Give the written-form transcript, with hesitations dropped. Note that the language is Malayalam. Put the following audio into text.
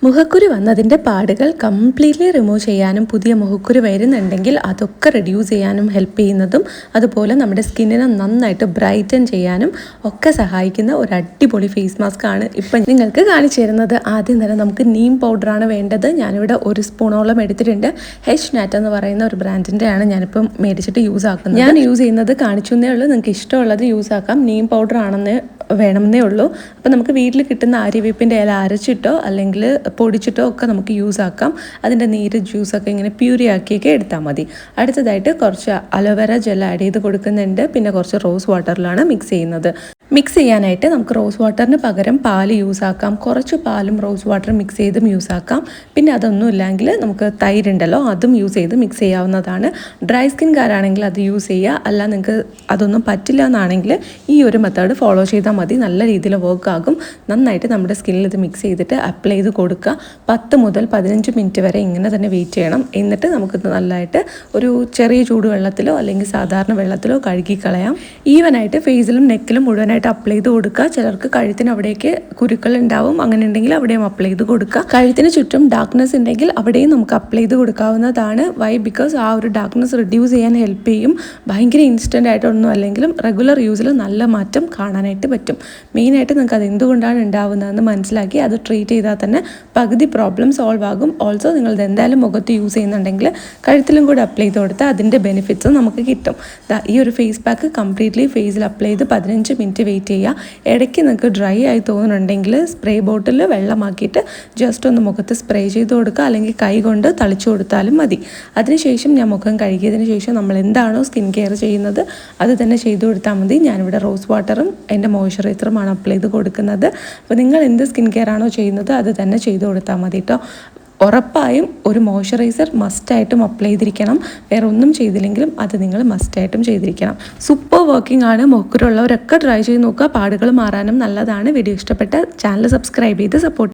മുഖക്കുരു വന്നതിൻ്റെ പാടുകൾ കംപ്ലീറ്റ്ലി റിമൂവ് ചെയ്യാനും പുതിയ മുഖക്കുരു വരുന്നുണ്ടെങ്കിൽ അതൊക്കെ റെഡ്യൂസ് ചെയ്യാനും ഹെൽപ്പ് ചെയ്യുന്നതും അതുപോലെ നമ്മുടെ സ്കിന്നിനെ നന്നായിട്ട് ബ്രൈറ്റൻ ചെയ്യാനും ഒക്കെ സഹായിക്കുന്ന ഒരു അടിപൊളി ഫേസ് മാസ്ക് ആണ് ഇപ്പം നിങ്ങൾക്ക് കാണിച്ചു തരുന്നത്. ആദ്യം തന്നെ നമുക്ക് നീം പൗഡറാണ് വേണ്ടത്. ഞാനിവിടെ 1 സ്പൂണോളം എടുത്തിട്ടുണ്ട്. ഹെച്ച് നാറ്റ് എന്ന് പറയുന്ന ഒരു ബ്രാൻഡിൻ്റെയാണ് ഞാനിപ്പം മേടിച്ചിട്ട് യൂസ് ആക്കുന്നത്. ഞാൻ യൂസ് ചെയ്യുന്നത് കാണിച്ചു എന്നേ ഉള്ളൂ. നിങ്ങൾക്ക് ഇഷ്ടമുള്ളത് യൂസ് ആക്കാം. നീം പൗഡർ ആണെന്ന് വേണമെന്നേ ഉള്ളൂ. അപ്പോൾ നമുക്ക് വീട്ടിൽ കിട്ടുന്ന ആര്യവേപ്പിൻ്റെ ഇല അരച്ചിട്ടോ അല്ലെങ്കിൽ പൊടിച്ചിട്ടോ ഒക്കെ നമുക്ക് യൂസ് ആക്കാം. അതിൻ്റെ നീര് ജ്യൂസൊക്കെ ഇങ്ങനെ പ്യൂരി ആക്കിയൊക്കെ എടുത്താൽ മതി. അടുത്തതായിട്ട് കുറച്ച് അലോവേര ജെൽ ആഡ് ചെയ്ത് കൊടുക്കുന്നുണ്ട്. പിന്നെ കുറച്ച് റോസ് വാട്ടറിലാണ് മിക്സ് ചെയ്യുന്നത്. മിക്സ് ചെയ്യാനായിട്ട് നമുക്ക് റോസ് വാട്ടറിന് പകരം പാൽ യൂസ് ആക്കാം. കുറച്ച് പാലും റോസ് വാട്ടറും മിക്സ് ചെയ്തും യൂസ് ആക്കാം. പിന്നെ അതൊന്നും ഇല്ലെങ്കിൽ നമുക്ക് തൈരുണ്ടല്ലോ അതും യൂസ് ചെയ്ത് മിക്സ് ചെയ്യാവുന്നതാണ്. ഡ്രൈ സ്കിൻകാരാണെങ്കിൽ അത് യൂസ് ചെയ്യുക. അല്ല നിങ്ങൾക്ക് അതൊന്നും പറ്റില്ല എന്നാണെങ്കിൽ ഈ ഒരു മെത്തേഡ് ഫോളോ ചെയ്താൽ മതി. നല്ല രീതിയിൽ വർക്ക് ആകും. നന്നായിട്ട് നമ്മുടെ സ്കിന്നിൽ ഇത് മിക്സ് ചെയ്തിട്ട് അപ്ലൈ ചെയ്ത് കൊടുക്കുക. 10 മുതൽ 15 മിനിറ്റ് വരെ ഇങ്ങനെ തന്നെ വെയിറ്റ് ചെയ്യണം. എന്നിട്ട് നമുക്കിത് നല്ലതായിട്ട് ഒരു ചെറിയ ചൂടുവെള്ളത്തിലോ അല്ലെങ്കിൽ സാധാരണ വെള്ളത്തിലോ കഴുകി കളയാം. ഈവനായിട്ട് ഫേസിലും നെക്കിലും മുഴുവനായിട്ട് അപ്ലൈ ചെയ്ത് കൊടുക്കുക. ചിലർക്ക് കഴുത്തിന് അവിടേക്ക് കുരുക്കൾ ഉണ്ടാവും. അങ്ങനെ ഉണ്ടെങ്കിൽ അവിടെയും അപ്ലൈ ചെയ്ത് കൊടുക്കുക. കഴുത്തിന് ചുറ്റും ഡാർക്ക്നെസ് ഉണ്ടെങ്കിൽ അവിടെയും നമുക്ക് അപ്ലൈ ചെയ്ത് കൊടുക്കാവുന്നതാണ്. വൈ ബിക്കോസ് ആ ഒരു ഡാർക്ക്നെസ് റിഡ്യൂസ് ചെയ്യാൻ ഹെൽപ്പ് ചെയ്യും. ഭയങ്കര ഇൻസ്റ്റൻ്റ് ആയിട്ടൊന്നും അല്ലെങ്കിലും റെഗുലർ യൂസിൽ നല്ല മാറ്റം കാണാനായിട്ട് പറ്റും. മെയിനായിട്ട് നിങ്ങൾക്ക് അത് എന്തുകൊണ്ടാണ് ഉണ്ടാവുന്നതെന്ന് മനസ്സിലാക്കി അത് ട്രീറ്റ് ചെയ്താൽ തന്നെ പകുതി പ്രോബ്ലം സോൾവ് ആകും. ഓൾസോ നിങ്ങളിത് എന്തായാലും മുഖത്ത് യൂസ് ചെയ്യുന്നുണ്ടെങ്കിൽ കഴുത്തിലും കൂടെ അപ്ലൈ ചെയ്ത് കൊടുത്താൽ അതിൻ്റെ ബെനിഫിറ്റ്സ് നമുക്ക് കിട്ടും. ഈ ഒരു ഫേസ് പാക്ക് കംപ്ലീറ്റ്ലി ഫേസിൽ അപ്ലൈ ചെയ്ത് 15 മിനിറ്റ് വെയിറ്റ് ചെയ്യുക. ഇടയ്ക്ക് നിങ്ങൾക്ക് ഡ്രൈ ആയി തോന്നുന്നുണ്ടെങ്കിൽ സ്പ്രേ ബോട്ടിൽ വെള്ളമാക്കിയിട്ട് ജസ്റ്റ് ഒന്ന് മുഖത്ത് സ്പ്രേ ചെയ്ത് കൊടുക്കുക. അല്ലെങ്കിൽ കൈ കൊണ്ട് തളിച്ചു കൊടുത്താലും മതി. അതിനുശേഷം ഞാൻ മുഖം കഴുകിയതിന് ശേഷം നമ്മൾ എന്താണോ സ്കിൻ കെയർ ചെയ്യുന്നത് അത് തന്നെ ചെയ്തു കൊടുത്താൽ മതി. ഞാനിവിടെ റോസ് വാട്ടറും എൻ്റെ മോയ്സ്ചറൈസറുമാണ് അപ്ലൈ ചെയ്ത് കൊടുക്കുന്നത്. അപ്പോൾ നിങ്ങൾ എന്ത് സ്കിൻ കെയർ ആണോ ചെയ്യുന്നത് അത് തന്നെ ചെയ്തു കൊടുത്താൽ മതി കേട്ടോ. ഉറപ്പായും ഒരു മോയ്സ്ചറൈസർ മസ്റ്റായിട്ടും അപ്ലൈ ചെയ്തിരിക്കണം. വേറെ ഒന്നും ചെയ്തില്ലെങ്കിലും അത് നിങ്ങൾ മസ്റ്റായിട്ടും ചെയ്തിരിക്കണം. സൂപ്പർ വർക്കിംഗ് ആണ്. മുഖക്കുരുള്ളവരൊക്കെ ട്രൈ ചെയ്ത് നോക്കുക. പാടുകൾ മാറാനും നല്ലതാണ്. വീഡിയോ ഇഷ്ടപ്പെട്ട ചാനൽ സബ്സ്ക്രൈബ് ചെയ്ത് സപ്പോർട്ട്